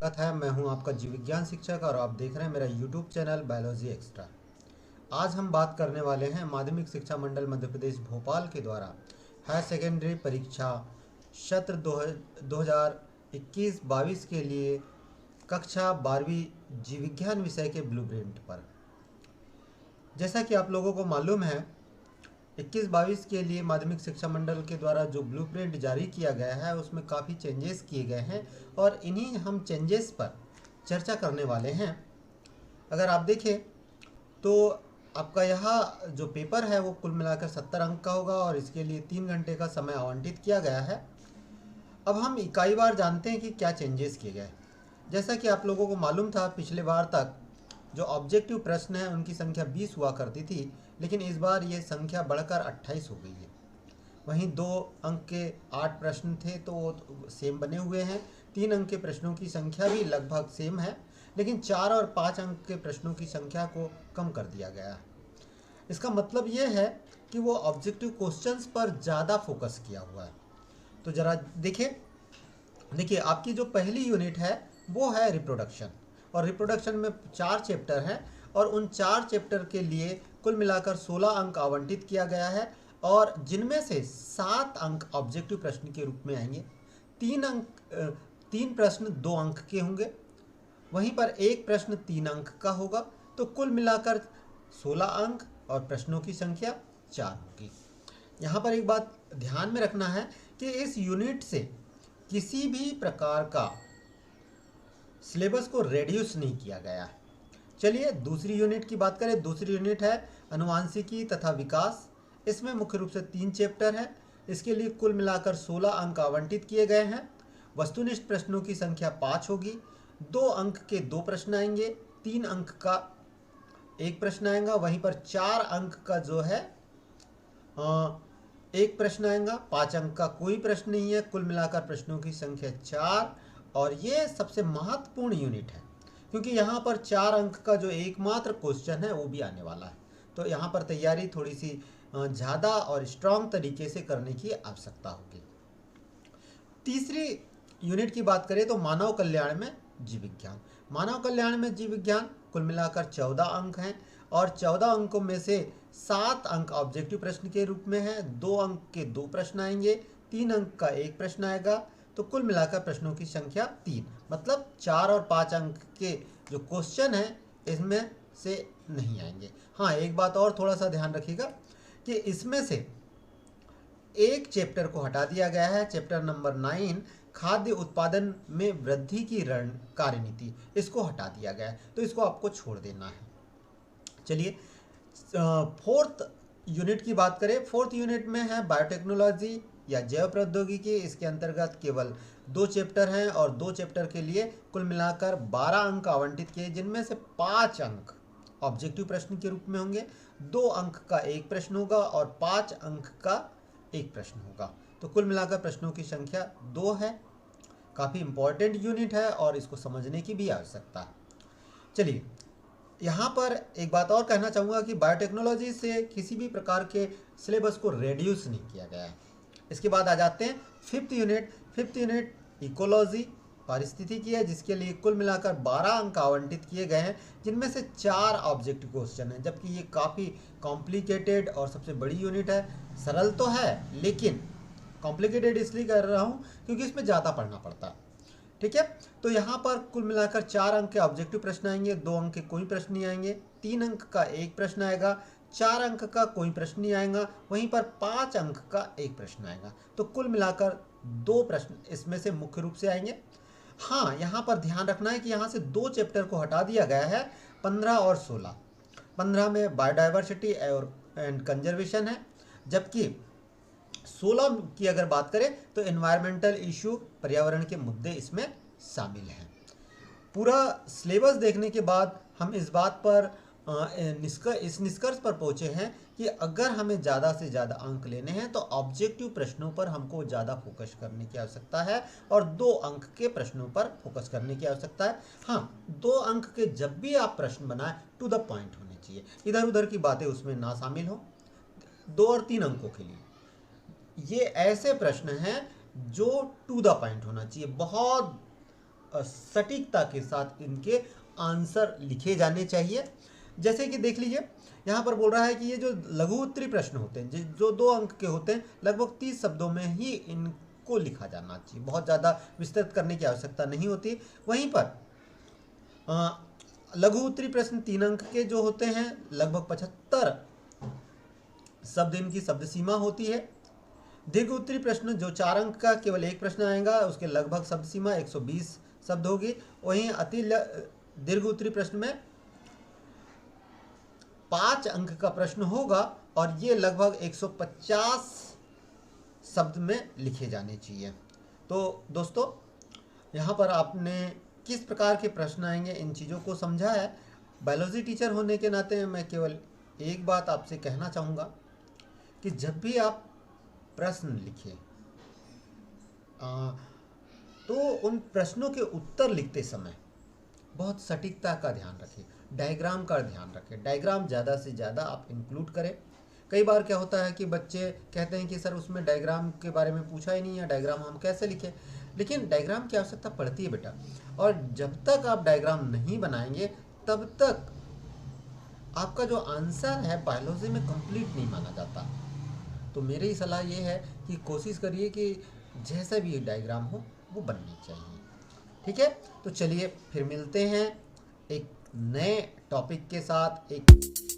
स्वागत है। मैं हूं आपका जीव विज्ञान शिक्षक और आप देख रहे हैं मेरा यूट्यूब चैनल बायोलॉजी एक्स्ट्रा। आज हम बात करने वाले हैं माध्यमिक शिक्षा मंडल मध्य प्रदेश भोपाल के द्वारा हायर सेकेंडरी परीक्षा सत्र 2021-22 के लिए कक्षा 12वीं जीव विज्ञान विषय के ब्लूप्रिंट पर। जैसा कि आप लोगों को मालूम है, 21-22 के लिए माध्यमिक शिक्षा मंडल के द्वारा जो ब्लूप्रिंट जारी किया गया है उसमें काफ़ी चेंजेस किए गए हैं और इन्हीं हम चेंजेस पर चर्चा करने वाले हैं। अगर आप देखें तो आपका यह जो पेपर है वो कुल मिलाकर 70 अंक का होगा और इसके लिए 3 घंटे का समय आवंटित किया गया है। अब हम इकाईवार जानते हैं कि क्या चेंजेस किए गए। जैसा कि आप लोगों को मालूम था, पिछले बार तक जो ऑब्जेक्टिव प्रश्न है उनकी संख्या 20 हुआ करती थी, लेकिन इस बार ये संख्या बढ़कर 28 हो गई है। वहीं 2 अंक के 8 प्रश्न थे तो वो सेम बने हुए हैं। 3 अंक के प्रश्नों की संख्या भी लगभग सेम है, लेकिन 4 और 5 अंक के प्रश्नों की संख्या को कम कर दिया गया है। इसका मतलब ये है कि वो ऑब्जेक्टिव क्वेश्चंस पर ज़्यादा फोकस किया हुआ है। तो ज़रा देखिए आपकी जो पहली यूनिट है वो है रिप्रोडक्शन, और रिप्रोडक्शन में 4 चैप्टर हैं और उन 4 चैप्टर के लिए कुल मिलाकर 16 अंक आवंटित किया गया है और जिनमें से 7 अंक ऑब्जेक्टिव प्रश्न के रूप में आएंगे। 3 प्रश्न 2 अंक के होंगे, वहीं पर एक प्रश्न 3 अंक का होगा। तो कुल मिलाकर 16 अंक और प्रश्नों की संख्या 4 होगी। यहाँ पर एक बात ध्यान में रखना है कि इस यूनिट से किसी भी प्रकार का सिलेबस को रेड्यूस नहीं किया गया है। चलिए दूसरी यूनिट की बात करें। दूसरी यूनिट है अनुवांशिकी तथा विकास। इसमें मुख्य रूप से 3 चैप्टर हैं। इसके लिए कुल मिलाकर 16 अंक आवंटित किए गए हैं। वस्तुनिष्ठ प्रश्नों की संख्या 5 होगी। 2 अंक के 2 प्रश्न आएंगे, 3 अंक का 1 प्रश्न आएगा। वहीं पर 4 अंक का जो है 1 प्रश्न आएगा। 5 अंक का कोई प्रश्न नहीं है। कुल मिलाकर प्रश्नों की संख्या 4, और ये सबसे महत्वपूर्ण यूनिट है क्योंकि यहाँ पर 4 अंक का जो एकमात्र क्वेश्चन है वो भी आने वाला है। तो यहाँ पर तैयारी थोड़ी सी ज़्यादा और स्ट्रॉन्ग तरीके से करने की आवश्यकता होगी। तीसरी यूनिट की बात करें तो मानव कल्याण में जीव विज्ञान। मानव कल्याण में जीव विज्ञान कुल मिलाकर 14 अंक हैं और 14 अंकों में से 7 अंक ऑब्जेक्टिव प्रश्न के रूप में है। 2 अंक के 2 प्रश्न आएंगे, 3 अंक का 1 प्रश्न आएगा। तो कुल मिलाकर प्रश्नों की संख्या 3, मतलब 4 और 5 अंक के जो क्वेश्चन हैं इसमें से नहीं आएंगे। हाँ, एक बात और थोड़ा सा ध्यान रखिएगा कि इसमें से एक चैप्टर को हटा दिया गया है। चैप्टर नंबर 9 खाद्य उत्पादन में वृद्धि की रण कार्यनीति, इसको हटा दिया गया है, तो इसको आपको छोड़ देना है। चलिए फोर्थ यूनिट की बात करें। फोर्थ यूनिट में है बायोटेक्नोलॉजी या जैव प्रौद्योगिकी। इसके अंतर्गत केवल 2 चैप्टर हैं और 2 चैप्टर के लिए कुल मिलाकर 12 अंक आवंटित किए, जिनमें से 5 अंक ऑब्जेक्टिव प्रश्न के रूप में होंगे। 2 अंक का 1 प्रश्न होगा और 5 अंक का 1 प्रश्न होगा। तो कुल मिलाकर प्रश्नों की संख्या 2 है। काफ़ी इंपॉर्टेंट यूनिट है और इसको समझने की भी आवश्यकता है। चलिए यहाँ पर एक बात और कहना चाहूँगा कि बायोटेक्नोलॉजी से किसी भी प्रकार के सिलेबस को रेड्यूस नहीं किया गया है। इसके बाद आ जाते हैं फिफ्थ यूनिट इकोलॉजी पारिस्थितिकी है, जिसके लिए कुल मिलाकर 12 अंक आवंटित किए गए हैं, जिनमें से 4 ऑब्जेक्टिव क्वेश्चन हैं। जबकि ये काफ़ी कॉम्प्लिकेटेड और सबसे बड़ी यूनिट है। सरल तो है लेकिन कॉम्प्लिकेटेड इसलिए कर रहा हूँ क्योंकि इसमें ज़्यादा पढ़ना पड़ता है। ठीक है, तो यहाँ पर कुल मिलाकर 4 अंक के ऑब्जेक्टिव प्रश्न आएंगे, 2 अंक के कोई प्रश्न नहीं आएंगे, 3 अंक का 1 प्रश्न आएगा, 4 अंक का कोई प्रश्न नहीं आएगा, वहीं पर 5 अंक का 1 प्रश्न आएगा। तो कुल मिलाकर 2 प्रश्न इसमें से मुख्य रूप से आएंगे। हाँ, यहाँ पर ध्यान रखना है कि यहाँ से 2 चैप्टर को हटा दिया गया है, 15 और 16। 15 में बायोडाइवर्सिटी और एंड कंजर्वेशन है, जबकि 16 की अगर बात करें तो एनवायरमेंटल इशू, पर्यावरण के मुद्दे इसमें शामिल हैं। पूरा सिलेबस देखने के बाद हम इस बात पर इस निष्कर्ष पर पहुंचे हैं कि अगर हमें ज़्यादा से ज़्यादा अंक लेने हैं तो ऑब्जेक्टिव प्रश्नों पर हमको ज़्यादा फोकस करने की आवश्यकता है और 2 अंक के प्रश्नों पर फोकस करने की आवश्यकता है। हाँ, 2 अंक के जब भी आप प्रश्न बनाएं टू द पॉइंट होने चाहिए, इधर उधर की बातें उसमें ना शामिल हो। 2 और 3 अंकों के लिए ये ऐसे प्रश्न हैं जो टू द पॉइंट होना चाहिए, बहुत सटीकता के साथ इनके आंसर लिखे जाने चाहिए। जैसे कि देख लीजिए, यहाँ पर बोल रहा है कि ये जो लघु उत्तरी प्रश्न होते हैं जो 2 अंक के होते हैं, लगभग 30 शब्दों में ही इनको लिखा जाना चाहिए, बहुत ज़्यादा विस्तृत करने की आवश्यकता नहीं होती। वहीं पर लघु उत्तरी प्रश्न 3 अंक के जो होते हैं, लगभग 75 शब्द इनकी शब्द सीमा होती है। दीर्घ उत्तरी प्रश्न जो 4 अंक का केवल एक प्रश्न आएगा, उसके लगभग शब्द सीमा 120 शब्द होगी। वहीं अति दीर्घ उत्तरी प्रश्न में 5 अंक का प्रश्न होगा और ये लगभग 150 शब्द में लिखे जाने चाहिए। तो दोस्तों, यहाँ पर आपने किस प्रकार के प्रश्न आएंगे इन चीज़ों को समझा है। बायोलॉजी टीचर होने के नाते मैं केवल एक बात आपसे कहना चाहूँगा कि जब भी आप प्रश्न लिखें तो उन प्रश्नों के उत्तर लिखते समय बहुत सटीकता का ध्यान रखें, डायग्राम का ध्यान रखें। डायग्राम ज़्यादा से ज़्यादा आप इंक्लूड करें। कई बार क्या होता है कि बच्चे कहते हैं कि सर उसमें डायग्राम के बारे में पूछा ही नहीं है, डायग्राम हम कैसे लिखें। लेकिन डायग्राम की आवश्यकता पड़ती है बेटा, और जब तक आप डायग्राम नहीं बनाएंगे तब तक आपका जो आंसर है बायोलॉजी में कंप्लीट नहीं माना जाता। तो मेरी सलाह ये है कि कोशिश करिए कि जैसा भी डायग्राम हो वो बननी चाहिए। ठीक है, तो चलिए फिर मिलते हैं एक नए टॉपिक के साथ, एक